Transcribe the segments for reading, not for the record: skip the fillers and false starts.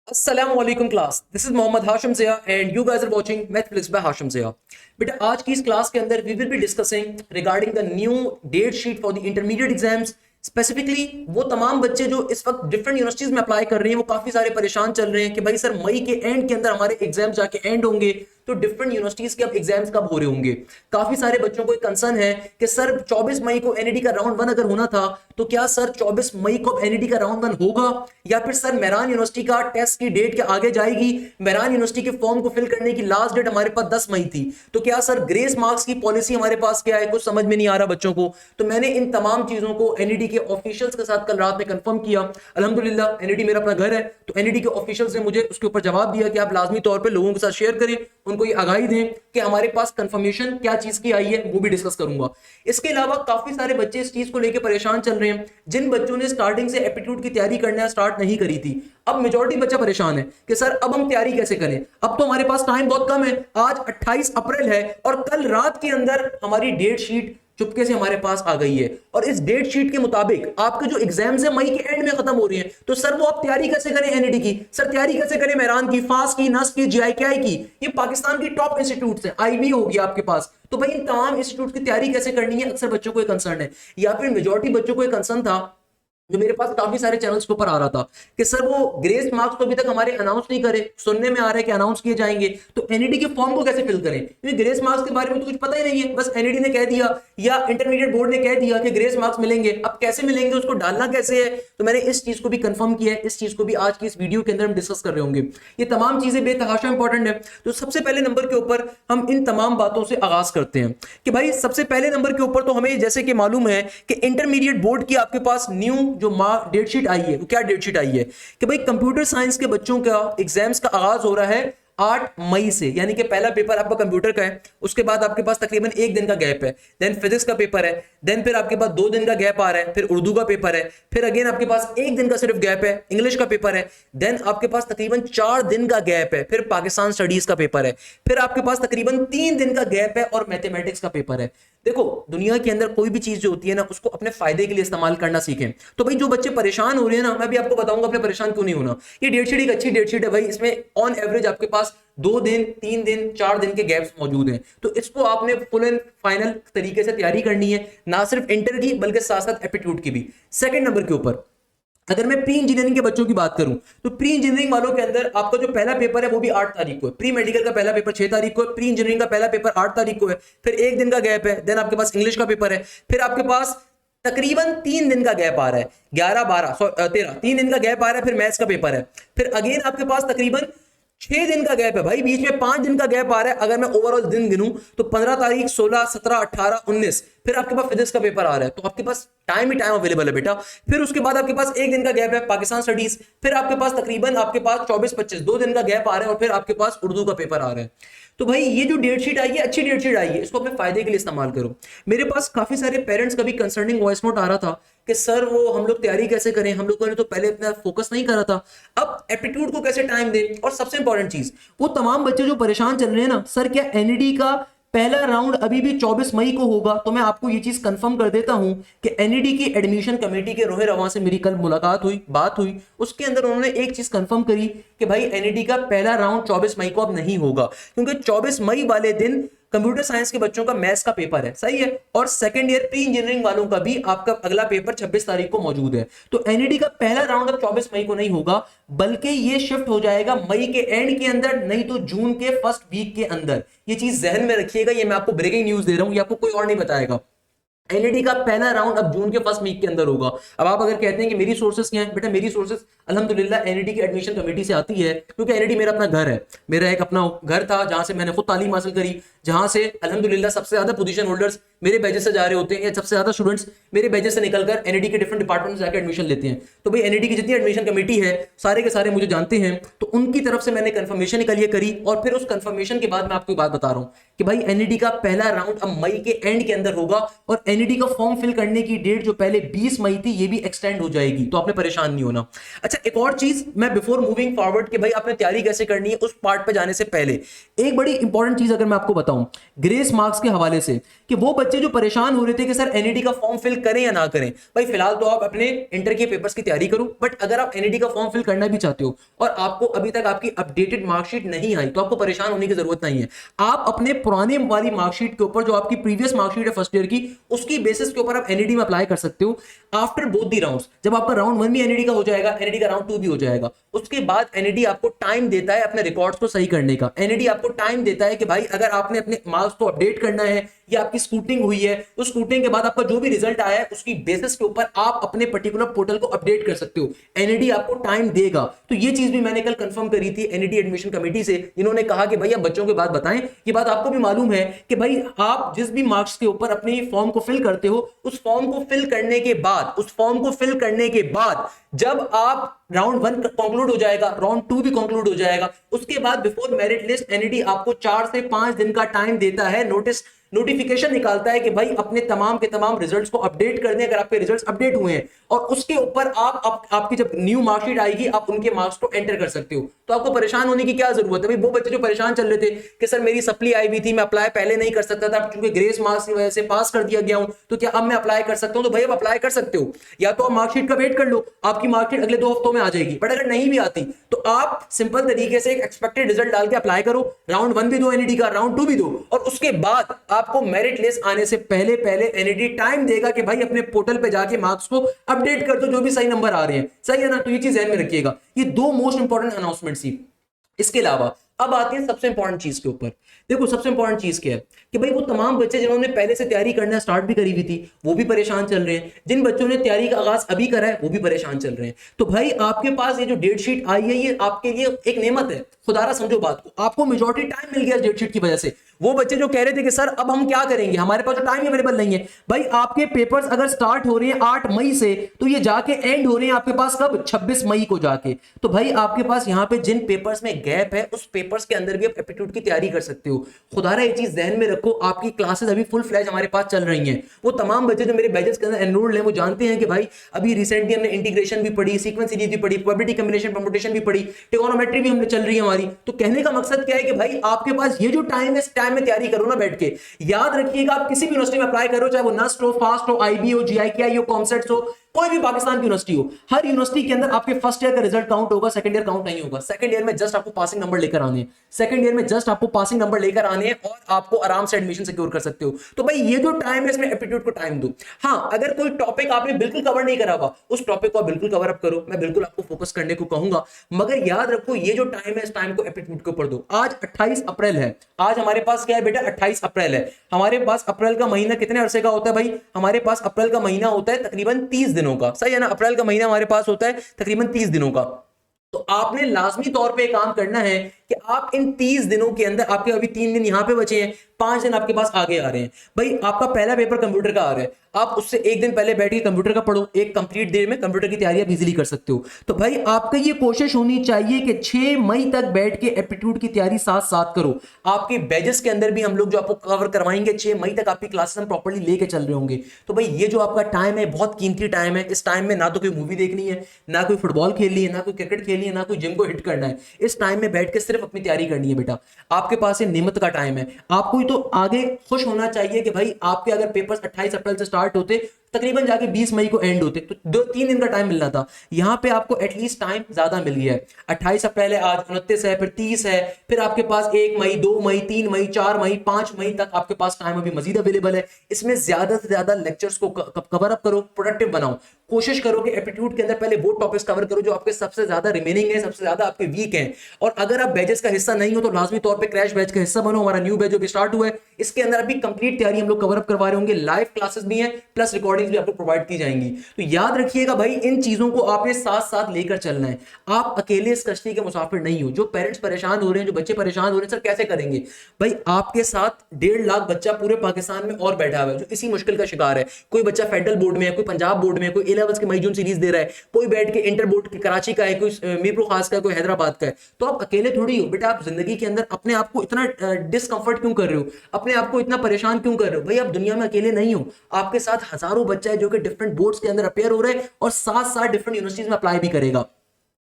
Assalamualaikum class. This is Mohammad Hashim Zia and you guys are watching Mathflix by Hashim Zia. बेटा आज की इस class के अंदर we will be discussing regarding the new date sheet for the intermediate exams. Specifically वो तमाम बच्चे जो इस वक्त डिफरेंट यूनिवर्सिटीज में अप्लाई कर रहे हैं वो काफी सारे परेशान चल रहे हैं कि भाई सर मई के एंड के अंदर हमारे एग्जाम जाके एंड होंगे तो डिफरेंट यूनिवर्सिटीज के अब एग्जाम्स कब हो रहे होंगे। काफी सारे बच्चों को एक कंसर्न है कि सर 24 मई को एनईडी का राउंड 1 अगर होना था तो क्या सर 24 मई को एनईडी का राउंड 1 होगा या फिर सर मेहरान यूनिवर्सिटी का टेस्ट की डेट के आगे जाएगी। मेहरान यूनिवर्सिटी के फॉर्म को फिल करने की लास्ट डेट हमारे पास 10 मई थी तो क्या सर ग्रेस मार्क्स की पॉलिसी हमारे पास क्या है, कुछ समझ में नहीं आ रहा बच्चों को। तो मैंने इन तमाम चीजों को एनईडी के ऑफिशियल्स के साथ कल रात में कंफर्म किया। अल्हम्दुलिल्लाह एनईडी मेरा अपना घर है तो एनईडी के ऑफिशियल्स ने मुझे उसके ऊपर जवाब दिया कि आप लाजमी तौर पर लोगों के साथ शेयर करें, उनको ये आगाही दें कि हमारे पास कंफर्मेशन क्या चीज की आई है, वो भी डिस्कस करूंगा। इसके अलावा काफी सारे बच्चे इस चीज को लेकर परेशान चल रहे हैं जिन बच्चों ने स्टार्टिंग से एप्टीट्यूड की तैयारी करना स्टार्ट नहीं करी थी। अब मेजॉरिटी बच्चा परेशान है कि सर अब हम तैयारी कैसे करें, अब तो हमारे पास टाइम बहुत कम है। आज 28 अप्रैल है और कल रात के अंदर हमारी डेट शीट चुपके से हमारे पास आ गई है और इस डेट शीट के मुताबिक आपके जो एग्जाम्स है मई के एंड में खत्म हो रही हैं। तो सर वो आप तैयारी कैसे करें एनईडी की, सर तैयारी कैसे करें मेहरान की, फास की, नस की, जीआईकेआई की, ये पाकिस्तान की टॉप इंस्टीट्यूट्स हैं, आईबी होगी आपके पास। तो भाई इन तमाम इंस्टीट्यूट की तैयारी कैसे करनी है अक्सर बच्चों को एक कंसर्न है या फिर मेजॉरिटी बच्चों को एक कंसर्न था जो मेरे पास काफी सारे चैनल्स के ऊपर आ रहा था कि सर वो ग्रेस मार्क्स तो अभी तक हमारे अनाउंस नहीं करे, सुनने में आ रहा है कि अनाउंस किए जाएंगे तो एनईडी के फॉर्म को कैसे फिल करें, क्योंकि ग्रेस मार्क्स के बारे में तो कुछ पता ही नहीं है। बस एनईडी ने कह दिया या इंटरमीडिएट बोर्ड ने कह दिया कि ग्रेस मार्क्स मिलेंगे, अब कैसे मिलेंगे, उसको डालना कैसे है। तो मैंने इस चीज को भी कंफर्म किया है, इस चीज को भी आज की इस वीडियो के अंदर हम डिस्कस कर रहे होंगे। ये तमाम चीजें बेतहाशा इंपॉर्टेंट है। तो सबसे पहले नंबर के ऊपर हम इन तमाम बातों से आगाज करते हैं कि भाई सबसे पहले नंबर के ऊपर तो हमें जैसे कि मालूम है कि इंटरमीडिएट बोर्ड की आपके पास न्यू जो डेट शीट आई है, क्या डेट शीट आई है कि भाई कंप्यूटर साइंस के बच्चों का एग्जाम्स का आगाज हो रहा है 8 मई से, यानी कि पहला पेपर आपका कंप्यूटर का है, उसके बाद आपके पास तकरीबन 1 दिन का गैप है, देन फिजिक्स का पेपर है, देन फिर आपके पास 2 दिन का गैप आ रहा है, फिर उर्दू का पेपर है, फिर अगेन आपके पास 1 दिन का सिर्फ गैप है, इंग्लिश का पेपर है, देन आपके पास तकरीबन 4 दिन का गैप है, फिर पाकिस्तान स्टडीज का पेपर है, फिर आपके पास तकरीबन 3 दिन का गैप है और मैथमेटिक्स का पेपर है। देखो दुनिया के अंदर कोई भी चीज जो होती है ना उसको अपने फायदे के लिए इस्तेमाल करना सीखें। तो भाई जो बच्चे परेशान हो रहे हैं ना, मैं भी आपको बताऊंगा अपने परेशान क्यों नहीं होना। ये डेट शीट एक अच्छी डेट शीट है भाई, इसमें ऑन एवरेज आपके पास 2 दिन, 3 दिन, 4 दिन के गैप्स मौजूद हैं। तो इसको आपने फुल एंड फाइनल तरीके से तैयारी करनी है, ना सिर्फ इंटर की बल्कि साथ साथ एप्टीट्यूड की भी। सेकंड नंबर के ऊपर अगर मैं प्री इंजीनियरिंग के बच्चों की बात करूं तो प्री इंजीनियरिंग वालों के अंदर आपका जो पहला पेपर है वो भी 8 तारीख को है, प्री मेडिकल का पहला पेपर 6 तारीख को है, प्री इंजीनियरिंग का पहला पेपर 8 तारीख को है, फिर 1 दिन का गैप है, देन आपके पास इंग्लिश का पेपर है, फिर आपके पास तकरीबन 3 दिन का गैप आ रहा है, 11 12 13 3 दिन का गैप आ रहा है, फिर मैथ्स का पेपर है, फिर अगेन आपके पास तकरीबन 6 दिन का गैप है भाई, बीच में 5 दिन का गैप आ रहा है। अगर मैं ओवरऑल दिन गिनूं तो 15 तारीख, 16, 17, 18, 19, फिर आपके पास फिजिक्स का पेपर आ रहा है। तो आपके पास टाइम ही टाइम अवेलेबल है बेटा। फिर उसके बाद आपके पास 1 दिन का गैप है पाकिस्तान स्टडीज, फिर आपके पास तकरीबन आपके पास 24-25 2 दिन का गैप आ रहा है और फिर आपके पास उर्दू का पेपर आ रहा है। तो भाई ये जो डेट शीट आई है अच्छी डेट शीट आई है, इसको अपने फायदे के लिए इस्तेमाल करो। मेरे पास काफी सारे पेरेंट्स का भी कंसर्निंग वॉइस नोट आ रहा था कि सर वो हम लोग तैयारी कैसे करें, हम लोगों ने तो पहले इतना फोकस नहीं करा था, अब एप्टीट्यूड को कैसे टाइम दें। और सबसे इंपॉर्टेंट चीज वो तमाम बच्चे जो परेशान चल रहे हैं ना, सर क्या एनईडी का पहला राउंड अभी भी 24 मई को होगा। तो मैं आपको ये चीज कंफर्म कर देता हूं कि एनईडी की एडमिशन कमेटी के रोहे रवां से मेरी कल मुलाकात हुई, बात हुई, उसके अंदर उन्होंने एक चीज कंफर्म करी कि भाई एनईडी का पहला राउंड 24 मई को अब नहीं होगा, क्योंकि 24 मई वाले दिन कंप्यूटर साइंस के बच्चों का मैथ्स का पेपर है, सही है, और सेकंड ईयर प्री इंजीनियरिंग वालों का भी आपका अगला पेपर 26 तारीख को मौजूद है। तो एनईडी का पहला राउंड अब 24 मई को नहीं होगा बल्कि ये शिफ्ट हो जाएगा मई के एंड के अंदर, नहीं तो जून के फर्स्ट वीक के अंदर। ये चीज जहन में रखिएगा, ये मैं आपको ब्रेकिंग न्यूज दे रहा हूं, ये आपको कोई और नहीं बताएगा। एनईडी का पहला राउंड अब जून के फर्स्ट वीक के अंदर होगा। अब आप अगर कहते हैं कि मेरी सोर्सेस क्या है, बेटा मेरी सोर्सेस अल्हम्दुलिल्लाह एनईडी की एडमिशन कमेटी से आती है, क्योंकि एनईडी मेरा अपना घर है, मेरा एक अपना घर था जहां से मैंने खुद तालीम हासिल करी, जहां से अल्हम्दुलिल्लाह सबसे ज्यादा पोजीशन होल्डर्स मेरे बैचेस से जा रहे होते हैं या सबसे ज्यादा स्टूडेंट्स मेरे बैचेस से निकलकर एनईडी के डिफरेंट डिपार्टमेंट में जाकर एडमिशन लेते हैं। तो भाई एनईडी की जितनी एडमिशन कमेटी है सारे के सारे मुझे जानते हैं, तो उनकी तरफ से मैंने कंफर्मेशन निकालिए करी और फिर उस कंफर्मेशन के बाद मैं आपको बात बता रहा हूं कि भाई एनईडी का पहला राउंड अब मई के एंड के अंदर होगा और एनईडी का फॉर्म फिल करने की डेट जो पहले 20 मई थी ये भी एक्सटेंड हो जाएगी, तो आपने परेशान नहीं होना। अच्छा एक और चीज मैं बिफोर मूविंग फॉरवर्ड कि भाई आपने तैयारी कैसे करनी है उस पार्ट पे जाने से पहले एक बड़ी इंपॉर्टेंट चीज अगर मैं आपको बताऊं हूं ग्रेस मार्क्स के हवाले से कि वो बच्चे जो परेशान हो रहे थे कि सर एनईडी का फॉर्म फिल करें या ना करें। भाई फिलहाल तो आप अपने इंटर के पेपर्स की तैयारी करो, बट अगर आप एनईडी का फॉर्म फिल करना भी चाहते हो और आपको अभी तक आपकी अपडेटेड मार्कशीट नहीं आई तो आपको परेशान होने की जरूरत नहीं है। आप अपने पुराने वाली मार्कशीट के ऊपर जो आपकी प्रीवियस मार्कशीट है फर्स्ट ईयर की, उसकी बेसिस के ऊपर आप एनईडी में अप्लाई कर सकते हो आफ्टर बोथ दी राउंड्स। जब आपका राउंड 1 भी एनईडी का हो जाएगा, एनईडी का राउंड 2 भी हो जाएगा, उसके बाद एनईडी आपको टाइम देता है अपने रिकॉर्ड्स को सही करने का। एनईडी आपको टाइम देता है कि भाई अगर आपने अपने मार्क्स को अपडेट करना है या आपकी स्कूटिंग हुई है, उस स्कूटिंग के बाद आपका जो भी रिजल्ट आया है उसकी बेसिस के ऊपर आप अपने पर्टिकुलर पोर्टल को अपडेट कर सकते हो। एनईडी आपको टाइम देगा। तो ये चीज भी मैंने कल कंफर्म करी थी एनईडी एडमिशन कमेटी से, जिन्होंने कहा कि भैया बच्चों के बात बताएं। ये बात आपको भी मालूम है कि भाई आप जिस भी मार्क्स के ऊपर अपने फॉर्म को फिल करते हो, उस फॉर्म को फिल करने के बाद जब आप राउंड 1 कंक्लूड हो जाएगा, राउंड 2 भी कंक्लूड हो जाएगा, उसके बाद बिफोर मेरिट लिस्ट एनईडी आपको 4 से 5 दिन का टाइम देता है, नोटिफिकेशन निकालता है कि भाई अपने तमाम के तमाम रिजल्ट्स को अपडेट कर दें अगर आपके रिजल्ट्स अपडेट हुए हैं, और उसके ऊपर आपकी जब न्यू मार्कशीट आएगी आप उनके मार्क्स को एंटर कर सकते हो। तो आपको परेशान होने की क्या जरूरत है। भाई वो बच्चे जो परेशान चल रहे थे कि सर मेरी सप्ली आई हुई थी, मैं अप्लाई पहले नहीं कर सकता था, क्योंकि ग्रेस मार्क्स की वजह से पास कर दिया गया हूं, तो क्या अब मैं अप्लाई कर सकता हूं? तो भाई अब अप्लाई कर सकते हो, या तो आप मार्कशीट का वेट कर लो, आपकी मार्कशीट अगले 2 हफ्तों में आ जाएगी। बट अगर नहीं भी आती तो आप सिंपल तरीके से एक एक्सपेक्टेड रिजल्ट डाल के अप्लाई करो, राउंड 1 भी दो एनईडी का, राउंड 2 भी दो, और उसके बाद आपको मेरिट लिस्ट आने से पहले एनईडी टाइम देगा कि भाई अपने पोर्टल पे जाके मार्क्स को अपडेट कर दो जो भी सही नंबर आ रहे हैं। सही है ना? तो ये चीज ध्यान में रखिएगा। ये 2 मोस्ट इंपॉर्टेंट अनाउंसमेंट थी। इसके अलावा अब आती है सबसे इंपॉर्टेंट चीज के ऊपर। देखो सबसे इंपॉर्टेंट चीज क्या है कि भाई वो तमाम बच्चे जिन्होंने पहले से तैयारी करना स्टार्ट भी करी हुई थी वो भी परेशान चल रहे हैं, जिन बच्चों ने तैयारी का आगाज अभी करा है वो भी परेशान चल रहे हैं। तो भाई आपके पास ये जो डेट शीट आई है ये आपके लिए एक नेमत है, खुदारा समझो बात को। आपको मेजॉरिटी टाइम मिल गया डेट शीट की वजह से। वो बच्चे जो कह रहे थे कि सर अब हम क्या करेंगे, हमारे पास तो टाइम अवेलेबल नहीं है, भाई आपके पेपर्स अगर स्टार्ट हो रहे हैं 8 मई से तो ये जाके एंड हो रहे हैं आपके पास कब? 26 मई को जाके। तो भाई आपके पास यहाँ पे जिन पेपर्स में गैप है उस पेपर्स के अंदर भी आप एप्टीट्यूड की तैयारी कर सकते हो। खुदारा एक चीज ध्यान में रखो, आपकी क्लासेस अभी फुल फ्लैज हमारे पास चल रही हैं। वो तमाम बच्चे जो मेरे बैचेस के अंदर एनरोल्ड हैं वो जानते हैं कि भाई अभी रिसेंटली हमने इंटीग्रेशन भी पढ़ी, सीक्वेंस सीरीज भी पढ़ी, प्रोबेबिलिटी कॉम्बिनेशन परम्यूटेशन भी पढ़ी, ट्रिगोनोमेट्री भी हमने चल रही है हमारी। तो कहने का मकसद क्या है कि भाई आपके पास ये जो टाइम है इस टाइम में तैयारी करो ना बैठ के। याद रखिएगा आप किसी भी यूनिवर्सिटी में अप्लाई करो, चाहे वो नस्ट हो, फास्ट हो, आईबी हो, जीआईकेआई हो, कॉमसेट्स हो, कोई भी पाकिस्तान की यूनिवर्सिटी हो, हर यूनिवर्सिटी के अंदर आपके फर्स्ट ईयर का रिजल्ट काउंट होगा, सेकंड ईयर काउंट नहीं होगा। सेकंड ईयर में जस्ट आपको पासिंग नंबर लेकर आने हैं, सेकंड ईयर में जस्ट आपको पासिंग नंबर लेकर आने हैं और आपको आराम से एडमिशन सिक्योर कर सकते हो। तो भाई ये जो टाइम है इसमें एप्टीट्यूड को टाइम दो। हाँ, अगर कोई टॉपिक आपने बिल्कुल कवर नहीं करा हुआ उस टॉपिक को बिल्कुल कवर अप करो, मैं बिल्कुल आपको फोकस करने को कहूंगा, मगर याद रखो ये जो टाइम है इस टाइम को एप्टीट्यूड के ऊपर दो। आज 28 अप्रैल है, आज हमारे पास क्या है बेटा? 28 अप्रैल है। हमारे पास अप्रैल का महीना कितने अरसे का होता है भाई? हमारे पास अप्रैल का महीना होता है तकरीबन 30 दिनों का। सही है ना? अप्रैल का महीना हमारे पास होता है तकरीबन 30 दिनों का। तो आपने लाजमी तौर पे काम करना है कि आप इन 30 दिनों के अंदर, आपके अभी 3 दिन यहां पे बचे हैं, 5 दिन आपके पास आगे आ रहे हैं। भाई आपका पहला पेपर कंप्यूटर का आ रहा है, आप उससे एक दिन पहले बैठ के कंप्यूटर का पढ़ो, एक कंप्लीट देर में कंप्यूटर की तैयारी आप इजीली कर सकते हो। तो भाई आपका ये कोशिश होनी चाहिए कि 6 मई तक बैठ के एप्टीट्यूड की तैयारी साथ साथ करो। आपके बैचेस के अंदर भी हम लोग जो आपको कवर करवाएंगे 6 मई तक आपकी क्लासेस हम प्रॉपर्ली लेके चल रहे होंगे। तो भाई ये जो आपका टाइम है बहुत कीमती टाइम है। इस टाइम में ना तो कोई मूवी देखनी है, ना कोई फुटबॉल खेलनी है, ना कोई क्रिकेट खेलनी है, ना कोई जिम को हिट करना है। इस टाइम में बैठ के सिर्फ अपनी तैयारी करनी है बेटा। आपके पास ये नेमत का टाइम है। आपको तो आगे खुश होना चाहिए कि भाई आपके अगर पेपर्स 28 अप्रैल से स्टार्ट होते तकरीबन जाके 20 मई को एंड होते तो 2-3 दिन का टाइम मिलना था। यहां पे आपको एटलीस्ट टाइम ज्यादा मिल गया है। 28 अप्रैल है, आज 29 है, फिर 30 है, फिर आपके पास 1 मई, 2 मई, 3 मई, 4 मई, 5 मई तक आपके पास टाइम अभी मजीद अवेलेबल है। इसमें ज्यादा से ज्यादा लेक्चर्स को कवर अप करो, प्रोडक्टिव बनाओ। कोशिश करो कि एप्टीट्यूड के अंदर पहले वो टॉपिक्स कवर करो जो आपके सबसे ज्यादा रिमेनिंग है, सबसे ज्यादा आपके वीक हैं। और अगर आप बैचेस का हिस्सा नहीं हो तो लाजमी तौर पे क्रैश बैच का हिस्सा बनो। हमारा न्यू बैच जो भी स्टार्ट हुआ है इसके अंदर अभी कंप्लीट तैयारी हम लोग कवर अप करवा रहे होंगे। लाइव क्लासेस भी हैं प्लस रिकॉर्डिंग्स भी आपको प्रोवाइड की जाएंगी। तो याद रखिएगा भाई इन चीजों को आपने साथ साथ लेकर चलना है। आप अकेले इस कश्ती के मुसाफिर नहीं हो। जो पेरेंट्स परेशान हो रहे हैं, जो बच्चे परेशान हो रहे हैं, सर कैसे करेंगे? भाई आपके साथ 1.5 लाख बच्चा पूरे पाकिस्तान में और बैठा हुआ है जो इसी मुश्किल का शिकार है। कोई बच्चा फेडरल बोर्ड में है, कोई पंजाब बोर्ड में है, कोई A-levels की मई जून सीरीज दे रहा है, कोई बैठ के इंटर बोर्ड की कराची का है, कोई मीरपुर खास का है, कोई हैदराबाद का है। तो आप अकेले थोड़ी हो बेटा। आप जिंदगी के अंदर अपने आप को इतना डिस्कंफर्ट क्यों कर रहे हो, अपने आप को इतना परेशान क्यों कर रहे हो? भाई आप दुनिया में अकेले नहीं हो। आपके साथ हजारों बच्चा है जो कि डिफरेंट बोर्ड्स के अंदर अपेयर हो रहे हैं और साथ साथ डिफरेंट यूनिवर्सिटीज में अप्लाई भी करेगा।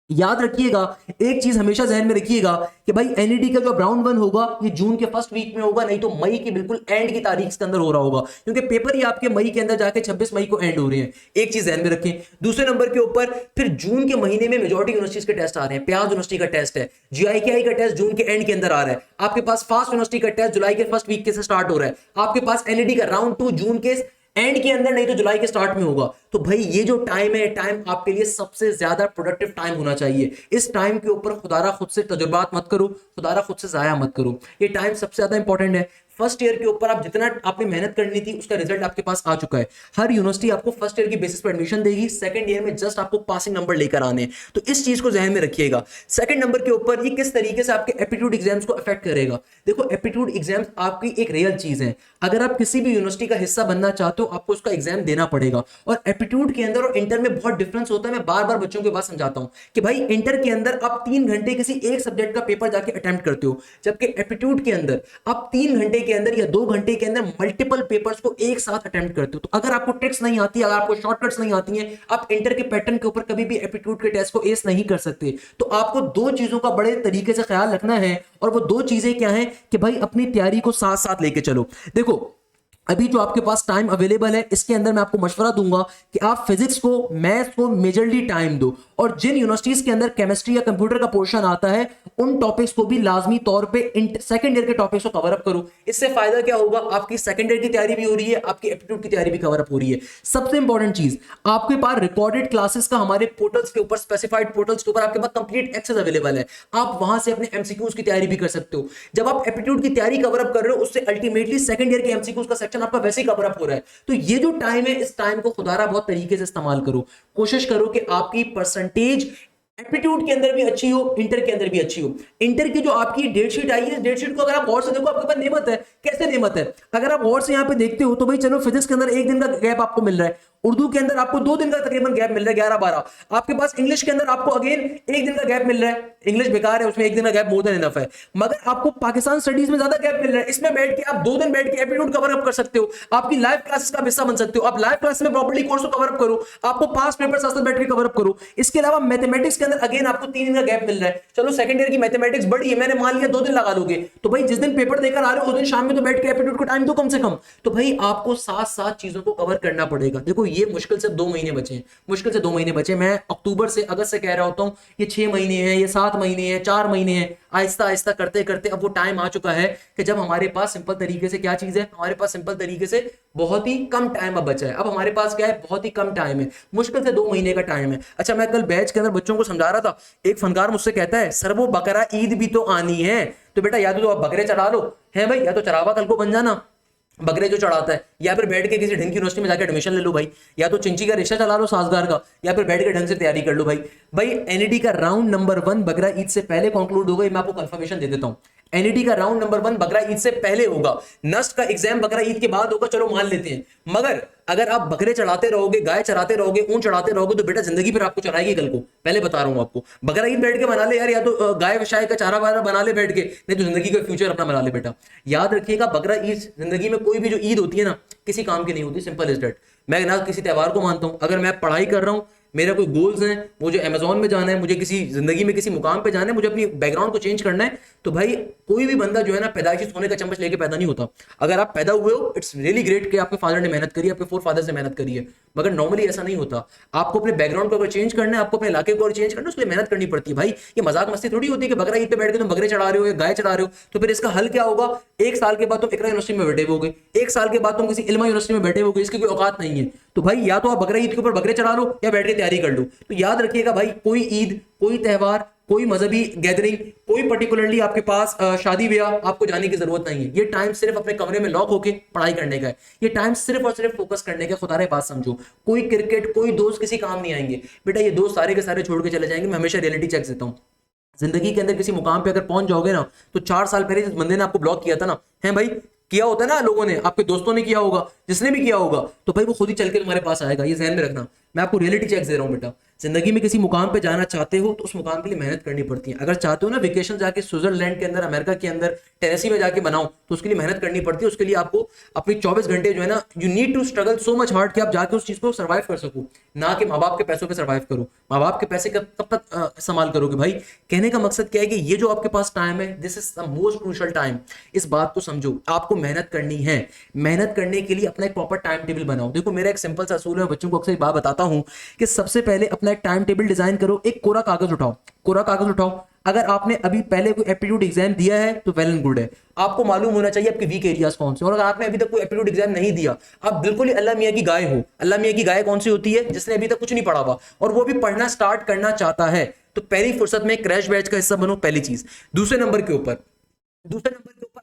याद रखिएगा, एक चीज हमेशा जहन में रखिएगा कि भाई एनईडी का जो राउंड 1 होगा ये जून के फर्स्ट वीक में होगा, नहीं तो मई की बिल्कुल एंड की तारीख के अंदर हो रहा होगा, क्योंकि पेपर ही आपके मई के अंदर जाके 26 मई को एंड हो रहे हैं। एक चीज ध्यान में रखें। दूसरे नंबर के ऊपर फिर जून के महीने में मेजॉरिटी यूनिवर्सिटीज के टेस्ट आ रहे हैं। प्याज यूनिवर्सिटी का टेस्ट है, जीआईकेआई का टेस्ट जून के एंड के अंदर आ रहा है, आपके पास फास्ट यूनिवर्सिटी का टेस्ट जुलाई के फर्स्ट वीक के से स्टार्ट हो रहा है, आपके पास एनईडी का राउंड 2 जून के एंड के अंदर नहीं तो जुलाई के स्टार्ट में होगा। तो भाई ये जो टाइम है, टाइम आपके लिए सबसे ज्यादा प्रोडक्टिव टाइम होना चाहिए। इस टाइम के ऊपर खुदारा खुद से तजुर्बात मत करो, खुदारा खुद से जाया मत करो। ये टाइम सबसे ज्यादा इंपॉर्टेंट है। फर्स्ट ईयर के ऊपर आप जितना आपने मेहनत करनी थी उसका रिजल्ट आपके पास आ चुका है। हर यूनिवर्सिटी आपको फर्स्ट ईयर की बेसिस पर एडमिशन देगी, सेकंड ईयर में जस्ट आपको पासिंग नंबर लेकर आने हैं। तो इस चीज को ध्यान में रखिएगा। सेकंड नंबर के ऊपर ये किस तरीके से आपके एप्टीट्यूड एग्जाम्स को अफेक्ट करेगा। देखो, एप्टीट्यूड एग्जाम्स आपकी एक रियल चीज है। अगर आप किसी भी यूनिवर्सिटी का हिस्सा बनना चाहते हो आपको उसका एग्जाम देना पड़ेगा। और एप्टीट्यूड के अंदर और इंटर में बहुत डिफरेंस होता है। मैं बार बार बच्चों के बात समझाता हूं कि भाई इंटर के अंदर आप 3 घंटे किसी एक सब्जेक्ट का पेपर जाके अटेम्प्ट करते हो, जबकि एप्टीट्यूड के अंदर आप 3 घंटे के अंदर या 2 घंटे के अंदर मल्टीपल पेपर्स को एक साथ अटेम्प्ट करते हो। तो अगर आपको ट्रिक्स नहीं आती, अगर आपको शॉर्टकट्स नहीं आती हैं, आप इंटर के पैटर्न के ऊपर कभी भी एप्टीट्यूड के टेस्ट को एस नहीं कर सकते। तो आपको 2 चीजों का बड़े तरीके से ख्याल रखना है, और वो 2 चीजें क्या हैं कि भाई अपनी तैयारी को साथ साथ लेके चलो। देखो, अभी जो आपके पास टाइम अवेलेबल है इसके अंदर मैं आपको मशवरा दूंगा कि आप फिजिक्स को, मैथ्स को मेजरली टाइम दो, और जिन यूनिवर्सिटीज के अंदर केमिस्ट्री या कंप्यूटर का पोर्शन आता है उन टॉपिक्स को भी लाजमी तौर पे सेकंड ईयर के टॉपिक्स को कवर अप करो। इससे फायदा क्या होगा, आपकी सेकंड ईयर की तैयारी भी हो रही है, आपकी एप्टीट्यूड की तैयारी भी कवर अप हो रही है। सबसे इंपॉर्टेंट चीज, आपके पास रिकॉर्डेड क्लासेस का हमारे पोर्टल्स के ऊपर, स्पेसिफाइड पोर्टल्स के ऊपर आपके पास कंप्लीट एक्सेस अवेलेबल है। आप वहां से अपने एमसीक्यूज की तैयारी भी कर सकते हो। जब आप एप्टीट्यूड की तैयारी कवर अप कर रहे हो, उससे अल्टीमेटली सेकंड ईयर के एमसीक्यूज का सेक्शन आपका वैसे ही कवर अप हो रहा है। तो ये जो टाइम है, इस टाइम को खुदारा बहुत तरीके से इस्तेमाल करो। कोशिश करो कि आपकी परसेंटेज एप्टीट्यूड के अंदर भी अच्छी हो, इंटर के अंदर भी अच्छी हो। इंटर की जो आपकी डेट शीट आई है, डेट शीट को अगर आप गौर से देखो, आपके पास नेमत है। कैसे नेमत है? अगर आप गौर से यहां पे देखते हो तो भाई चलो, फिजिक्स के अंदर 1 दिन का गैप आपको मिल रहा है, उर्दू के अंदर आपको 2 दिन का तकरीबन गैप मिल रहा है, 11-12। आपके पास इंग्लिश के अंदर आपको अगेन 1 दिन का गैप मिल रहा है। इंग्लिश बेकार है, उसमें 1 दिन का गैप मोर देन इनफ है। मगर आपको पाकिस्तान स्टडीज में ज्यादा गैप मिल रहा है। इसमें बैठ के आप 2 दिन बैठ के एप्टीट्यूड कवर अप कर सकते हो, आपकी लाइव क्लासेस का हिस्सा बन सकते हो। आप लाइव क्लास में प्रॉपर्ली कोर्स को कवर अप करो, आपको पास पेपर साथ साथ बैठ के कवर अप करो। इसके अलावा मैथमेटिक्स के अंदर अगेन आपको 3 दिन का गैप मिल रहा है। चलो, सेकंड ईयर की मैथमेटिक्स बड़ी है, मैंने मान लिया 2 दिन लगा लोगे, तो भाई जिस दिन पेपर देकर आ रहे हो उस दिन शाम में तो बैठ के एप्टीट्यूड को टाइम दो कम से कम। तो भाई आपको साथ साथ चीजों को कवर करना पड़ेगा। देखो, ये मुश्किल से 2 महीने बचे हैं, मुश्किल से 2 महीने बचे। मैं अक्टूबर से, अगस्त से कह रहा होता हूं ये 6 महीने हैं, ये 7 महीने हैं, 4 महीने हैं। आहिस्ता आहिस्ता करते करते अब वो टाइम आ चुका है कि जब हमारे पास सिंपल तरीके से, क्या चीज है, हमारे पास सिंपल तरीके से बहुत ही कम टाइम अब बचा है। अब हमारे पास क्या है, बहुत ही कम टाइम है, मुश्किल से 2 महीने का टाइम है। अच्छा, मैं कल बैच के अंदर बच्चों को समझा रहा था, एक फनकार मुझसे कहता है, सर वो बकरा ईद भी तो आनी है, तो बेटा या तो आप बकरे चढ़ा लो है भाई, या तो चढ़ावा कल को बन जाना बकरे जो चढ़ाता है, या फिर बैठ के किसी ढंग की यूनिवर्सिटी में जाकर एडमिशन ले लो भाई, या तो चिंची का रिश्ता चला लो साजगार का, या फिर बैठ के ढंग से तैयारी कर लो भाई। भाई एनईडी का राउंड नंबर 1 बकरा ईद से पहले कंक्लूड होगा, मैं आपको कंफर्मेशन दे देता हूं। एनईडी का राउंड नंबर 1 बकरा ईद से पहले होगा, नस्ट का एग्जाम बकरा ईद के बाद होगा, चलो मान लेते हैं। मगर अगर आप बकरे चढ़ाते रहोगे, गाय चढ़ाते रहोगे, ऊंट चढ़ाते रहोगे, तो बेटा जिंदगी फिर आपको चढ़ाएगी कल को। पहले बता रहा हूं आपको, बकरा ईद बैठ के बना ले यार, या तो गाय वशाय का चारा वारा बना ले बैठ के, नहीं तो जिंदगी का फ्यूचर अपना बना ले बेटा। याद रखिएगा, बकरा ईद, जिंदगी में कोई भी जो ईद होती है ना, किसी काम की नहीं होती, सिंपल इज दैट। मैं ना किसी त्यौहार को मानता हूं, अगर मैं पढ़ाई कर रहा हूं, मेरा कोई गोल्स हैं, मुझे अमेजोन में जाना है, मुझे किसी जिंदगी में किसी मुकाम पे जाना है, मुझे अपनी बैकग्राउंड को चेंज करना है, तो भाई कोई भी बंदा जो है ना पैदाइशी सोने का चम्मच लेके पैदा नहीं होता। अगर आप पैदा हुए हो, इट्स रियली ग्रेट कि आपके फादर ने मेहनत करी, आपके 4 फादर्स ने मेहनत करी है, मगर नॉर्मली ऐसा नहीं होता। आपको अपने बैकग्राउंड को अगर चेंज करना है, आपको अपने इलाके को अगर चेंज करना है, उसके लिए मेहनत करनी पड़ती है भाई। ये मजाक मस्ती थोड़ी होती है कि बकरा ईद पे बैठ के तुम बकरे चढ़ा रहे हो या गाय चढ़ा रहे हो। तो फिर इसका हल क्या होगा, 1 साल के बाद तुम इकरा यूनिवर्सिटी में बैठे होगे, 1 साल के बाद तुम किसी इल्मा यूनिवर्सिटी में बैठे होगे, इसकी कोई औकात नहीं है। तो भाई या तो आप बकरा ईद के ऊपर बकरे चढ़ा लो या बैठ के तैयारी कर लो। तो याद रखिएगा भाई, कोई ईद, कोई त्यौहार, कोई मजहबी गैदरिंग, कोई पर्टिकुलरली आपके पास शादी ब्याह, आपको जाने की जरूरत नहीं है। ये टाइम सिर्फ अपने कमरे में लॉक होके पढ़ाई करने का है, ये टाइम सिर्फ और सिर्फ फोकस करने का। खुदा रे बात समझो, कोई क्रिकेट, कोई दोस्त किसी काम नहीं आएंगे बेटा, ये दोस्त सारे के सारे छोड़ के चले जाएंगे। मैं हमेशा रियलिटी चेक देता हूँ, जिंदगी के अंदर किसी मुकाम पे अगर पहुंच जाओगे ना, तो 4 साल पहले जिस बंदे ने आपको ब्लॉक किया था ना, है भाई, किया होता है ना लोगों ने, आपके दोस्तों ने किया होगा, जिसने भी किया होगा, तो भाई वो खुद ही चल के तुम्हारे पास आएगा, ये ध्यान में रखना। मैं आपको रियलिटी चेक दे रहा हूँ बेटा। जिंदगी में किसी मुकाम पे जाना चाहते हो तो उस मुकाम के लिए मेहनत करनी पड़ती है। अगर चाहते हो ना वेकेशन जाके स्विट्जरलैंड के अंदर, अमेरिका के अंदर टेनेसी में जाके बनाओ, तो उसके लिए मेहनत करनी पड़ती है। उसके लिए आपको अपनी 24 घंटे जो है ना, you need to struggle so much hard कि आप जाके उस चीज को सर्वाइव कर सको, ना कि माँ बाप के पैसों पे सर्वाइव करो। माँ बाप के पैसे कब तक इस्तेमाल करोगे भाई। कहने का मकसद क्या है कि ये जो आपके पास टाइम है, this is the most crucial time. इस बात को समझो, आपको मेहनत करनी है। मेहनत करने के लिए अपना एक प्रॉपर टाइम टेबल बनाओ। देखो मेरा एक सिंपल सा असूल है, बच्चों को अक्सर एक बात बताता हूं कि सबसे पहले अपना एक टाइम टेबल डिजाइन करो। एक कोरा कागज उठाओ, कोरा कागज उठाओ। अगर आपने अभी पहले कोई एप्टीट्यूड एग्जाम दिया है तो वेल एंड गुड है, आपको मालूम होना चाहिए आपके वीक एरियाज कौन से। और अगर आपने अभी तक कोई एप्टीट्यूड एग्जाम नहीं दिया, आप बिल्कुल ही अल्लाह मियां की गाय हो। अल्लाह मियां की गाय कौन सी होती है? जिसने अभी तक कुछ नहीं पढ़ा हुआ और वो भी पढ़ना स्टार्ट करना चाहता है। तो पहली फुर्सत में क्रैश बैच का हिस्सा बनो, पहली चीज। दूसरे नंबर के ऊपर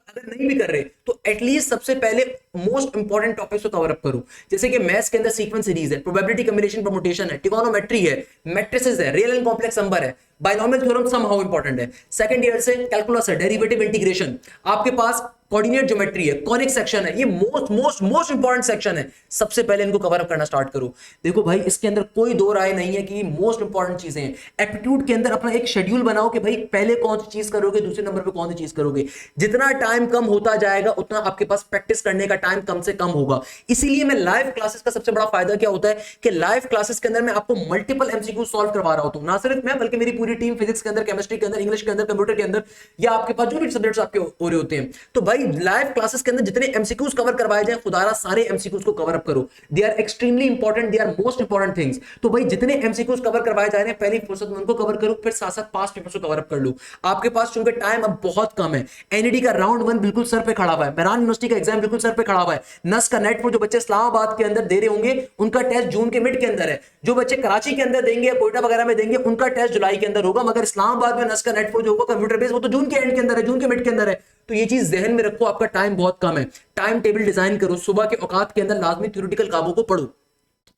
अगर नहीं भी कर रहे तो एटलीस्ट सबसे पहले मोस्ट इंपॉर्टेंट टॉपिक्स को कवर अप करो। जैसे कि मैथ्स के अंदर सीक्वेंस सीरीज है, प्रोबेबिलिटी कॉम्बिनेशन परमुटेशन है, ट्रिगोनोमेट्री है, मैट्रिसेस है, रियल एंड कॉम्प्लेक्स नंबर है, बाइनोमियल थ्योरम समहाउ इंपॉर्टेंट है। सेकंड ईयर से कैलकुलस है, डेरिवेटिव इंटीग्रेशन, आपके पास कोऑर्डिनेट ज्योमेट्री है, कॉनिक सेक्शन है। ये मोस्ट इंपॉर्टेंट सेक्शन है। सबसे पहले इनको कवर अप करना स्टार्ट करो। देखो भाई, इसके अंदर कोई दो राय नहीं है कि मोस्ट इंपॉर्टेंट चीजें हैं। एप्टीट्यूड के अंदर अपना एक शेड्यूल बनाओ कि भाई पहले कौन सी चीज करोगे, दूसरे नंबर पे कौन सी चीज करोगे। जितना टाइम कम होता जाएगा उतना आपके पास प्रैक्टिस करने का टाइम कम से कम होगा। इसीलिए मैं लाइव क्लासेस का सबसे बड़ा फायदा क्या होता है कि लाइव क्लासेस के अंदर मैं आपको मल्टीपल एमसीक्यू सॉल्व करवा रहा होता हूं। ना सिर्फ मैं, बल्कि मेरी पूरी टीम, फिजिक्स के अंदर, केमिस्ट्री के अंदर, इंग्लिश के अंदर, कंप्यूटर के अंदर, या आपके पास जो भी सब्जेक्ट्स आपके हो रहे होते हैं। तो भाई लाइव क्लासेस के अंदर जितने एमसीक्यूज कवर करवाए जाए, खुदारा सारे एमसीक्यूज को कवर अप करो। They are extremely important, they are most important things. तो भाई जितने एमसीक्यूज कवर करवाए जा रहे हैं, पहली फुर्सत में उनको कवर करो, फिर साथ साथ पास्ट पेपर्स को कवर अप कर लो। आपके पास चूंकि टाइम अब बहुत कम है, एनईडी का राउंड 1 बिल्कुल सर पे खड़ा हुआ है, मेहरान यूनिवर्सिटी का एग्जाम बिल्कुल सर पे खड़ा हुआ है, नस का नेट जो बच्चे इस्लामाबाद के अंदर दे रहे होंगे उनका टेस्ट जून के मिड के अंदर है, जो बच्चे कराची के अंदर देंगे, कोयटा वगैरह में देंगे, उनका टेस्ट जुलाई के अंदर होगा। मगर इस्लामाबाद में नस का नेट जो होगा कंप्यूटर बेस, वो तो जून के एंड के अंदर है, जून के मिड के अंदर है। तो ये चीज जहन में रखो, आपका टाइम बहुत कम है। टाइम टेबल डिजाइन करो, सुबह के औकात के अंदर लाजमी थ्योरेटिकल कामों को पढ़ो।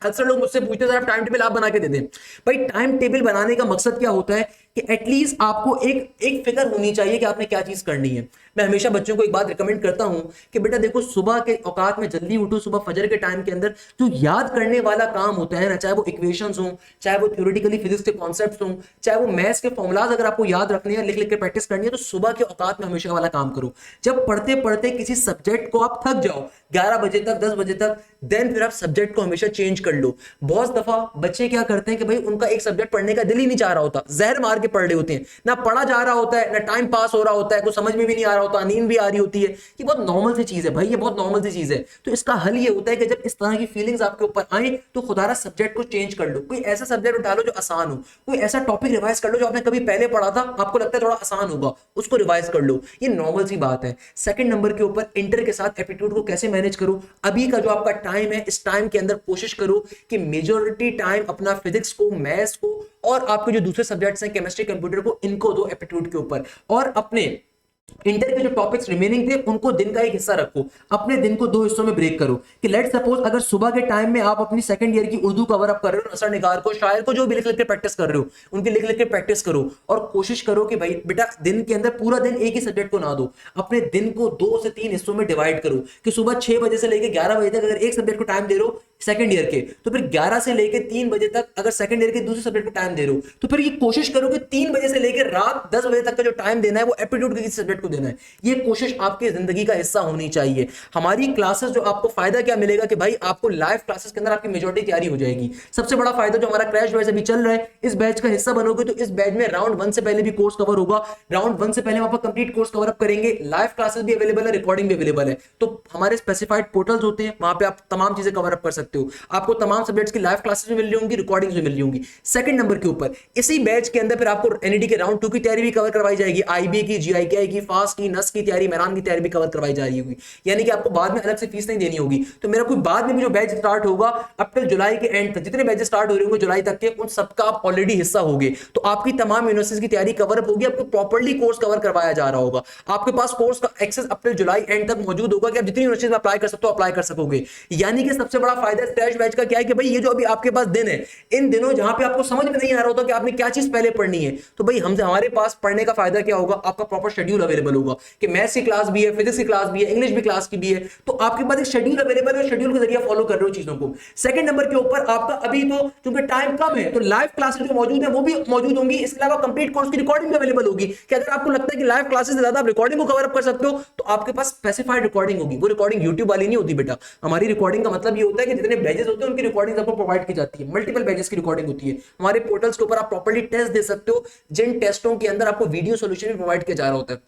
अक्सर लोग मुझसे पूछते हैं टाइम टेबल आप बना के दे दें। भाई टाइम टेबल बनाने का मकसद क्या होता है कि एटलीस्ट आपको एक फिक्र होनी चाहिए कि आपने क्या चीज करनी है। मैं हमेशा बच्चों को एक बात रिकमेंड करता हूं कि बेटा देखो, सुबह के औकात में जल्दी उठो, सुबह फजर के टाइम के अंदर जो याद करने वाला काम होता है ना, चाहे वो इक्वेशंस हो, चाहे वो थ्योरेटिकली फिजिक्स के कॉन्सेप्ट्स हो, चाहे वो मैथ्स के फॉर्मुलाज अगर आपको याद रखने हैं, लिख लिख के प्रैक्टिस करनी है, तो सुबह के औकात में हमेशा वाला काम करो। जब पढ़ते पढ़ते किसी सब्जेक्ट को आप थक जाओ 11 बजे तक, 10 बजे तक, देन फिर आप सब्जेक्ट को हमेशा चेंज कर लो। बहुत दफा बच्चे क्या करते हैं कि भाई उनका एक सब्जेक्ट पढ़ने का दिल ही नहीं चाह रहा होता, जहर मार के पढ़ रहे होते हैं, ना पढ़ा जा रहा होता है, ना टाइम पास हो रहा होता है, कुछ समझ में भी नहीं आ रहा होता, नींद भी आ रही होती है। ये बहुत नॉर्मल सी चीज है भाई, ये बहुत नॉर्मल सी चीज है। तो इसका हल ये होता है कि जब इस तरह की फीलिंग्स आपके ऊपर आए तो खुदारा सब्जेक्ट को चेंज कर लो। कोई ऐसा सब्जेक्ट उठा लो जो आसान हो, कोई ऐसा टॉपिक रिवाइज कर लो जो आपने कभी पहले पढ़ा था, आपको लगता है थोड़ा आसान होगा, उसको रिवाइज कर लो। ये नॉर्मल सी बात है। सेकंड नंबर के ऊपर इंटर के साथ एप्टीट्यूड को कैसे मैनेज करो। अभी का जो आपका टाइम है, इस टाइम के अंदर कोशिश करो कि मेजॉरिटी टाइम अपना फिजिक्स को, मैथ्स को और आपके जो दूसरे सब्जेक्ट्स हैं केमिस्ट्री, कंप्यूटर को, इनको दो एप्टीट्यूड के ऊपर। और अपने इंटर के जो टॉपिक्स रिमेनिंग थे उनको दिन का एक हिस्सा रखो। अपने दिन को 2 हिस्सों में ब्रेक करो कि लेट सपोज अगर सुबह के टाइम में आप अपनी सेकंड ईयर की उर्दू कवर अप कर रहे हो, नसर निगार को, शायर को, जो भी लिख लिख के प्रैक्टिस कर रहे हो, उनके लिख लिख के प्रैक्टिस करो। और कोशिश करो कि भाई बेटा दिन के अंदर पूरा दिन एक ही सब्जेक्ट को ना दो, अपने दिन को 2 से 3 हिस्सों में डिवाइड करो कि सुबह 6 बजे से लेकर 11 बजे तक अगर एक सब्जेक्ट को टाइम दे रहे हो सेकंड ईयर के, तो फिर 11 से लेकर 3 बजे तक अगर सेकंड ईयर के दूसरे सब्जेक्ट को टाइम दे रहे हो, तो फिर ये कोशिश करो कि 3 बजे से लेकर रात 10 बजे तक का जो टाइम देना है वो एप्टीट्यूड के किसी सब्जेक्ट को देना है। ये कोशिश आपकी जिंदगी का हिस्सा होनी चाहिए। हमारी क्लासेस जो आपको फायदा क्या मिलेगा कि भाई आपको लाइव क्लासेस के अंदर आपकी मेजॉरिटी तैयारी हो जाएगी। सबसे बड़ा फायदा जो हमारा क्रैश बैच अभी चल रहा है, इस बैच का हिस्सा बनोगे तो इस बैच में राउंड 1 से पहले भी कोर्स कवर होगा। राउंड 1 से पहले हम आपका कंप्लीट कोर्स कवर अप करेंगे, लाइव क्लासेस भी अवेलेबल है, रिकॉर्डिंग भी अवेलेबल है। तो हमारे स्पेसिफाइड पोर्टल्स होते हैं, वहां पे आप तमाम चीजें कवर अप कर सकते हो। आपको तमाम सब्जेक्ट्स की लाइव क्लासेस भी मिल रही होंगी, रिकॉर्डिंग्स भी मिल रही होंगी। सेकंड नंबर के ऊपर इसी बैच के अंदर फिर आपको एनईडी के राउंड 2 की तैयारी भी कवर करवाई जाएगी, आईबी की, जीआईके की, फास्ट की, नस की तैयारी, मेहरान की तैयारी भी कवर करवाई जा रही होगी। यानी कि आपको बाद में अलग से फीस नहीं देनी होगी। तो मेरा कोई बाद में भी जो बैच स्टार्ट होगा अप टिल जुलाई के एंड तक, जितने बैच स्टार्ट हो रहे होंगे जुलाई तक के, उन सबका आप ऑलरेडी हिस्सा होगे। तो आपकी तमाम यूनिवर्सिटीज की तैयारी कवर अप होगी, आपको प्रॉपर्ली कोर्स कवर करवाया जा रहा होगा। आपके पास कोर्स का access up till July end तक मौजूद होगा कि आप जितनी यूनिवर्सिटीज में अप्लाई कर सकते हो अप्लाई कर सकोगे। यानी कि सबसे बड़ा फायदा फायदा इस क्रैश बैच का क्या है कि भाई ये जो अभी आपके पास दिन है, इन दिनों जहां पे आपको समझ में नहीं आ रहा होता कि आपने क्या चीज पहले पढ़नी है, तो भाई हमसे हमारे पास पढ़ने का फायदा क्या होगा, आपका प्रॉपर शेड्यूल अवेलेबल होगा कि मैथ्स की क्लास भी है, फिजिक्स की क्लास भी है, इंग्लिश भी क्लास की भी है, तो आपके पास एक शेड्यूल अवेलेबल है, शेड्यूल के जरिए फॉलो कर रहे हो चीजों को। सेकंड नंबर के ऊपर आपका अभी तो क्योंकि टाइम कम है तो लाइव क्लासेस जो मौजूद है वो भी मौजूद होंगी, इसके अलावा कंप्लीट कोर्स की रिकॉर्डिंग भी अवेलेबल होगी कि अगर आपको लगता है कि लाइव क्लासेस से ज्यादा आप रिकॉर्डिंग को कवर अप कर सकते हो तो आपके पास स्पेसिफाइड रिकॉर्डिंग होगी। वो रिकॉर्डिंग यूट्यूब वाली नहीं होती बेटा, हमारी रिकॉर्डिंग का मतलब ये होता है कि जितने बैचेस होते हैं उनकी रिकॉर्डिंग आपको प्रोवाइड की जाती है, मल्टीपल बैचेस की रिकॉर्डिंग होती है। हमारे पोर्टल्स के ऊपर आप प्रॉपर्ली टेस्ट दे सकते हो, जिन टेस्टों के अंदर आपको वीडियो सॉल्यूशन भी प्रोवाइड किया जा रहा होता है।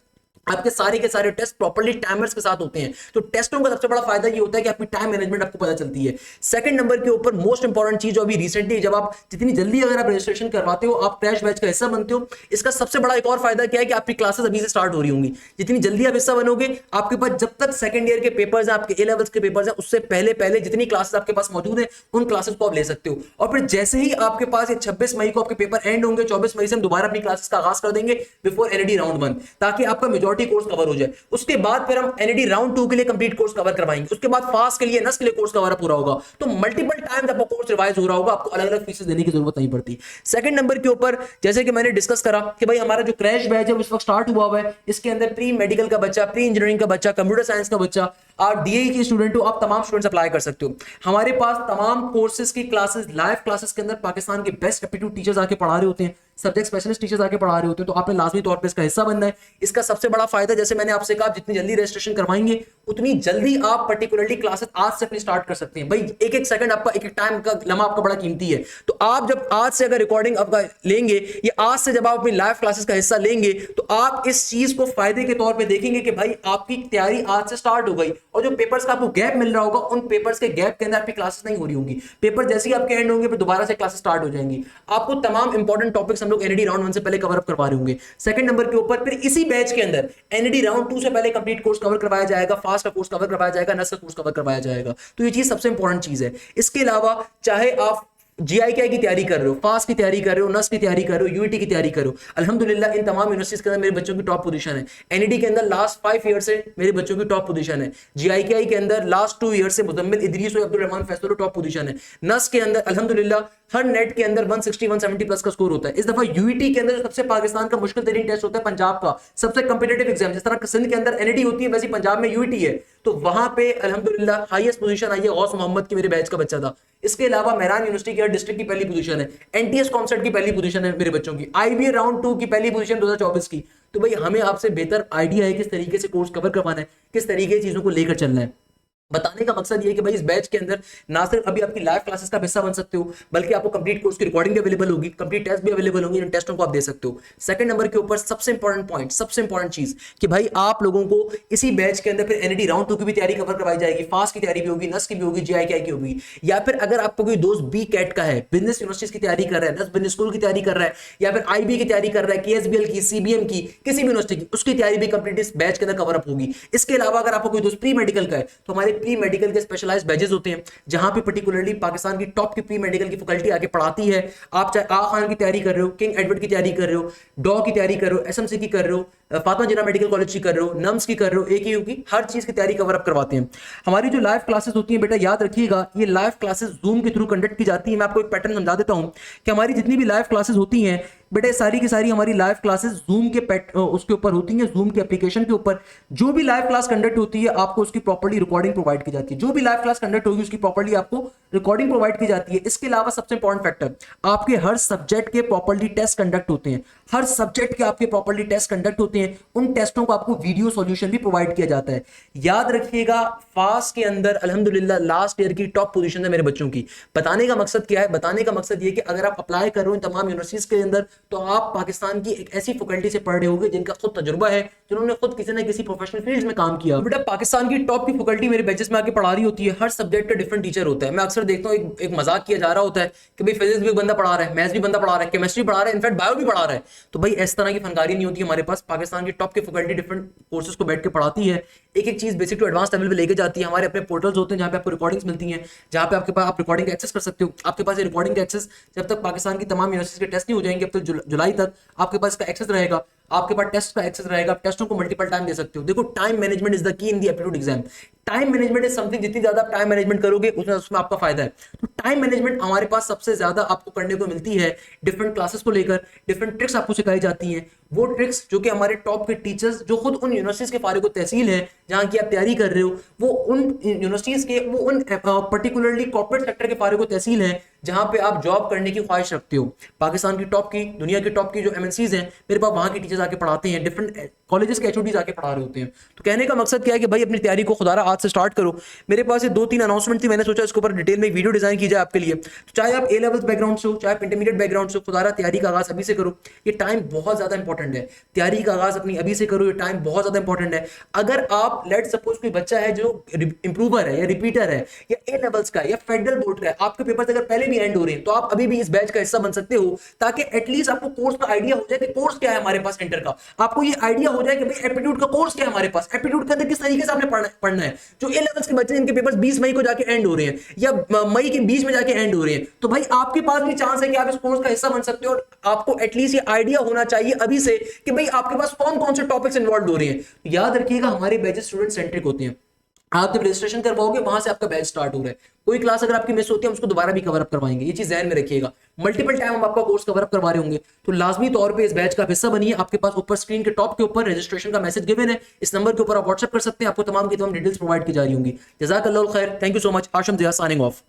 आपके सारे के सारे टेस्ट प्रॉपर्ली टाइमर्स के साथ होते हैं, तो टेस्टों का सबसे बड़ा फायदा ये होता है कि आपकी टाइम मैनेजमेंट आपको पता चलती है। सेकंड नंबर के ऊपर मोस्ट इंपॉर्टेंट चीज जो अभी रिसेंटली जब आप जितनी जल्दी अगर आप रजिस्ट्रेशन करवाते हो आप क्रैश बैच का हिस्सा बनते हो, इसका सबसे बड़ा एक और फायदा क्या है कि आपकी क्लासेस अभी से स्टार्ट हो रही होंगी। जितनी जल्दी आप हिस्सा बनोगे आपके पास जब तक सेकंड ईयर के पेपर्स हैं, आपके ए लेवल्स के पेपर्स हैं, उससे पहले पहले जितनी क्लासेस आपके पास मौजूद है उन क्लासेस को आप ले सकते हो। और फिर जैसे ही आपके पास ये 26 मई को आपके पेपर एंड होंगे, 24 मई से हम दोबारा अपनी क्लासेस का आगाज कर देंगे बिफोर एनईडी राउंड 1, ताकि आपका मेजॉरिटी कोर्स कवर हो जाए। उसके बाद फिर हम एनईडी राउंड 2 के लिए कंप्लीट कोर्स कवर करवाएंगे, उसके बाद फास्ट के लिए, नस के लिए कोर्स कवर पूरा होगा। तो मल्टीपल टाइम्स आपका कोर्स रिवाइज हो रहा होगा, आपको अलग अलग फीसेस देने की जरूरत नहीं पड़ती। सेकंड नंबर के ऊपर जैसे कि मैंने डिस्कस करा कि भाई हमारा जो क्रैश बैच है उस वक्त स्टार्ट हुआ है, इसके अंदर प्री मेडिकल का बच्चा, प्री इंजीनियरिंग का बच्चा, कंप्यूटर साइंस का बच्चा, आप डीएई के स्टूडेंट हो, आप तमाम स्टूडेंट्स अप्लाई कर सकते हो। हमारे पास तमाम कोर्सेज की क्लासेस, लाइव क्लासेस के अंदर पाकिस्तान के बेस्ट एप्टीट्यूड टीचर्स आके पढ़ा रहे होते हैं, सब्जेक्ट स्पेशलिस्ट टीचर्स आके पढ़ा रहे होते हैं, तो आपने लाजमी तौर पे इसका हिस्सा बनना है। इसका सबसे बड़ा फायदा जैसे मैंने आपसे कहा, जितनी जल्दी रजिस्ट्रेशन करवाएंगे उतनी जल्दी आप पर्टिकुलरली क्लासेस आज से अपनी स्टार्ट कर सकते हैं। भाई एक एक सेकंड आपका, एक एक टाइम का लम्हा आपका बड़ा कीमती है, तो आप जब आज से अगर रिकॉर्डिंग आपका लेंगे या आज से जब आप अपनी लाइव क्लासेस का हिस्सा लेंगे तो आप इस चीज को फायदे के तौर पे देखेंगे कि भाई आपकी तैयारी आज से स्टार्ट हो गई, और जो पेपर्स का आपको गैप मिल रहा होगा उन पेपर्स के गैप के अंदर आपकी क्लासेस नहीं हो रही होंगी। पेपर जैसे ही आपके एंड होंगे फिर दोबारा से क्लासेस स्टार्ट हो जाएंगी। आपको तमाम इंपॉर्टेंट टॉपिक्स हम लोग एनईडी राउंड 1 से पहले कवर अप करवा रहे होंगे। सेकंड नंबर के ऊपर फिर इसी बैच के अंदर एनईडी राउंड 2 से पहले कंप्लीट कोर्स कवर करवाया जाएगा, फास्ट का कोर्स कवर करवाया जाएगा, नस का कोर्स कवर करवाया जाएगा। तो ये चीज सबसे इंपॉर्टेंट चीज है। इसके अलावा चाहे आप जीआईके की तैयारी कर रहे हो, फास्ट की तैयारी कर रहे हो, नस की तैयारी कर रहे हो, यूईटी की तैयारी कर रहे हो, अल्हम्दुलिल्लाह इन तमाम यूनिवर्सिटीज के अंदर मेरे बच्चों की टॉप पोजीशन है। एनईडी के अंदर लास्ट 5 ईयर से मेरे बच्चों की टॉप पोजीशन है। जीआईके के अंदर लास्ट 2 ईयर से मुजम्मिल इदरीस और अब्दुल रहमान फैसल टॉप पोजीशन है। नस के अंदर अल्हम्दुलिल्लाह हर नेट के अंदर 160 170 प्लस का स्कोर होता है। इस दफा यूईटी के अंदर सबसे पाकिस्तान का मुश्किल तरीन टेस्ट होता है, पंजाब का सबसे कंपिटिटिव एग्जाम। जिस तरह सिंध के अंदर एनईडी होती है वैसे पंजाब में यूईटी है, तो वहां पे अल्हम्दुलिल्लाह हाईएस्ट पोजीशन आई है गौस मोहम्मद की, मेरे बैच का बच्चा था। इसके अलावा मेहरान यूनिवर्सिटी की हर डिस्ट्रिक्ट की पहली पोजीशन है, एनटीएस कॉमसेट की पहली पोजीशन है मेरे बच्चों की, आईबीए राउंड 2 की पहली पोजीशन 2024 की। तो भाई हमें आपसे बेहतर आइडिया है किस तरीके से कोर्स कवर करवाना है, किस तरीके चीजों को लेकर चलना है। बताने का मकसद ये है कि भाई इस बैच के अंदर ना सिर्फ अभी आपकी लाइव क्लासेस का हिस्सा बन सकते हो, बल्कि आपको कंप्लीट कोर्स की रिकॉर्डिंग भी अवेलेबल होगी, कंप्लीट टेस्ट भी अवेलेबल होंगे, इन टेस्टों को आप दे सकते हो। सेकंड नंबर के ऊपर सबसे इंपॉर्टेंट पॉइंट, सबसे इंपॉर्टेंट चीज कि भाई आप लोगों को इसी बैच के अंदर फिर एनईडी राउंड 2 की भी तैयारी कवर करवाई जाएगी, फास्ट की तैयारी भी होगी, नस की भी होगी, जीआईके की होगी। या फिर अगर आपको कोई दोस्त बी कैट का है, बिजनेस यूनिवर्सिटीज की तैयारी कर रहा है, नस बिजनेस स्कूल की तैयारी कर रहा है, या फिर आईबी की तैयारी कर रहा है, केएसबीएल की, सीबीएम की, किसी भी यूनिवर्सिटी की, उसकी तैयारी भी कंप्लीट इस बैच के अंदर कवर अप होगी। इसके अलावा अगर आपको कोई दोस्त प्री मेडिकल का है तो हमारे प्री मेडिकल के स्पेशलाइज्ड बैचेस होते हैं, जहां पे पर्टिकुलरली पाकिस्तान की टॉप की प्री मेडिकल की फैकल्टी आके पढ़ाती है। आप चाहे आ खान की तैयारी कर रहे हो, किंग एडवर्ड की तैयारी कर रहे हो, डॉ की तैयारी कर रहे हो, एसएमसी की कर रहे हो, फातिमा जिन्ना मेडिकल कॉलेज की कर रहे हो, नम्स की कर रहे हो, एकेयू की, हर चीज की तैयारी कवर अप करवाते हैं। हमारी जो लाइव क्लासेस होती है बेटा याद रखिएगा, ये लाइव क्लासेस जूम के थ्रू कंडक्ट की जाती है। मैं आपको एक पैटर्न समझा देता हूं कि हमारी जितनी भी लाइव क्लासेस होती हैं बेटे, सारी की सारी हमारी लाइव क्लासेस जूम के उसके ऊपर होती हैं, जूम के एप्लीकेशन के ऊपर। जो भी लाइव क्लास कंडक्ट होती है आपको उसकी प्रॉपर्ली रिकॉर्डिंग प्रोवाइड की जाती है, जो भी लाइव क्लास कंडक्ट होगी उसकी प्रॉपर्ली आपको रिकॉर्डिंग प्रोवाइड की जाती है। इसके अलावा सबसे इंपॉर्टेंट फैक्टर, आपके हर सब्जेक्ट के प्रॉपर्ली टेस्ट कंडक्ट होते हैं, हर सब्जेक्ट के आपके प्रॉपर्ली टेस्ट कंडक्ट होते हैं। उन टेस्टों को आपको वीडियो सॉल्यूशन भी प्रोवाइड किया जाता है। याद रखिएगा फास्ट के अंदर अल्हम्दुलिल्लाह लास्ट ईयर की टॉप पोजीशन है मेरे बच्चों की। बताने का मकसद क्या है? बताने का मकसद ये कि अगर आप अप्लाई कर रहे हो इन तमाम यूनिवर्सिटीज के अंदर तो आप पाकिस्तान की एक ऐसी फैकल्टी से पढ़ रहे होंगे जिनका खुद तजुर्बा है, जिन्होंने खुद किसी न किसी प्रोफेशनल फील्ड में काम किया। बेटा पाकिस्तान की टॉप की फैकल्टी मेरे बैचेस में आके पढ़ा रही होती है, हर सब्जेक्ट का डिफरेंट टीचर होता है। मैं अक्सर देखता हूँ एक मजाक किया जा रहा होता है कि भाई फिजिक्स भी बंदा पढ़ा रहा है, मैथ्स भी बंदा पढ़ा रहा है, केमिस्ट्री पढ़ा रहा है, इनफैक्ट बायो भी पढ़ा रहा है। तो भाई इस तरह की फनकारी नहीं होती हमारे पास। पाकिस्तान की टॉप की फैकल्टी डिफरेंट कोर्सेज को बैठ के पढ़ाती है, एक एक चीज बेसिक टू एडवांस लेवल पे लेके जाती है। हमारे अपने पोर्टल्स होते हैं जहां पे आपको रिकॉर्डिंग्स मिलती हैं, जहां पे आपके पास आप रिकॉर्डिंग का एक्सेस कर सकते हो। आपके पास ये रिकॉर्डिंग का एक्सेस जब तक पाकिस्तान की तमाम यूनिवर्सिटीज के टेस्ट नहीं हो जाएंगे, अब तक जुलाई तक आपके पास इसका एक्सेस रहेगा। आपके पास टेस्ट का एक्सेस रहेगा, आप टेस्टों को मल्टीपल टाइम दे सकते हो। देखो time management is the key in the aptitude exam. Time management is something, जितनी ज्यादा आप टाइम मैनेजमेंट करोगे उतना उसमें आपका फायदा है। तो टाइम मैनेजमेंट हमारे पास सबसे ज्यादा आपको करने को मिलती है डिफरेंट क्लासेस को लेकर, डिफरेंट ट्रिक्स आपको सिखाई जाती हैं। वो ट्रिक्स जो कि हमारे टॉप के टीचर्स जो खुद उन यूनिवर्सिटीज के फारिग तहसील है जहां की आप तैयारी कर रहे हो, वो उन यूनिवर्सिटीज के, वो उन पर्टिकुलरली कॉर्पोरेट सेक्टर के फारिग तहसील है जहां पे आप जॉब करने की ख्वाहिश रखते हो। पाकिस्तान की टॉप की, दुनिया की टॉप की जो एमएनसीज हैं, मेरे पास वहां के टीचर्स आके पढ़ाते हैं, डिफरेंट कॉलेजेस के एचओडीज आके पढ़ा रहे होते हैं। तो कहने का मकसद क्या है कि भाई अपनी तैयारी को खुदारा आज से स्टार्ट करो। मेरे पास ये 2-3 अनाउंसमेंट थी, मैंने सोचा इसके ऊपर डिटेल में वीडियो डिजाइन की जाए आपके लिए। तो चाहे आप ए लेवल्स बैकग्राउंड से हो, चाहे आप इंटरमीडिएट बैकग्राउंड से हो, खुदारा तैयारी का आगाज अभी से करो। ये टाइम बहुत ज्यादा इंपॉर्टेंट है, तैयारी का आगाज अपनी अभी से करो, ये टाइम बहुत ज्यादा इंपॉर्टेंट है। अगर आप लेट सपोज कोई बच्चा है जो इंप्रूवर है या रिपीटर है या ए लेवल्स का या फेडरल बोर्ड का है, आपके पेपर्स अगर पहले भी एंड हो रहे हैं तो आप अभी भी इस बैच का हिस्सा बन सकते हो, ताकि एटलीस्ट आपको कोर्स का आइडिया हो जाए कि कोर्स क्या है हमारे पास इंटर का। आपको ये आइडिया हो जाए कि भाई एप्टीट्यूड का कोर्स क्या है हमारे पास, एप्टीट्यूड के अंदर किस तरीके से आपने पढ़ना है। जो ए लेवल्स के बच्चे इनके पेपर्स 20 मई को जाके एंड हो रहे हैं या मई के बीच में जाके एंड हो रहे हैं, तो भाई आपके पास भी चांस है कि आप इस कोर्स का हिस्सा बन सकते हो। और आपको एटलीस्ट ये आइडिया होना चाहिए अभी से कि भाई आपके पास कौन कौन से टॉपिक्स इन्वॉल्व हो रहे हैं। याद रखिएगा हमारे बैचेस स्टूडेंट सेंट्रिक होते हैं। आप जब रजिस्ट्रेशन करवाओगे वहां से आपका बैच स्टार्ट हो रहा है। कोई क्लास अगर आपकी मिस होती है हम उसको दोबारा भी कवर अप करवाएंगे, ये चीज ध्यान में रखिएगा। मल्टीपल टाइम हम आपका कोर्स कवर अप करवा रहे होंगे, तो लाजमी तौर पे इस बैच का हिस्सा बनिए। आपके पास ऊपर स्क्रीन के टॉप के ऊपर रजिस्ट्रेशन का मैसेज गिवन है, इस नंबर के ऊपर आप व्हाट्सएप कर सकते हैं, आपको तमाम की तमाम डिटेल्स प्रोवाइड की जा रही होंगी। जज़ाकल्लाहु खैर, thank you so much. Hashim Zia signing of.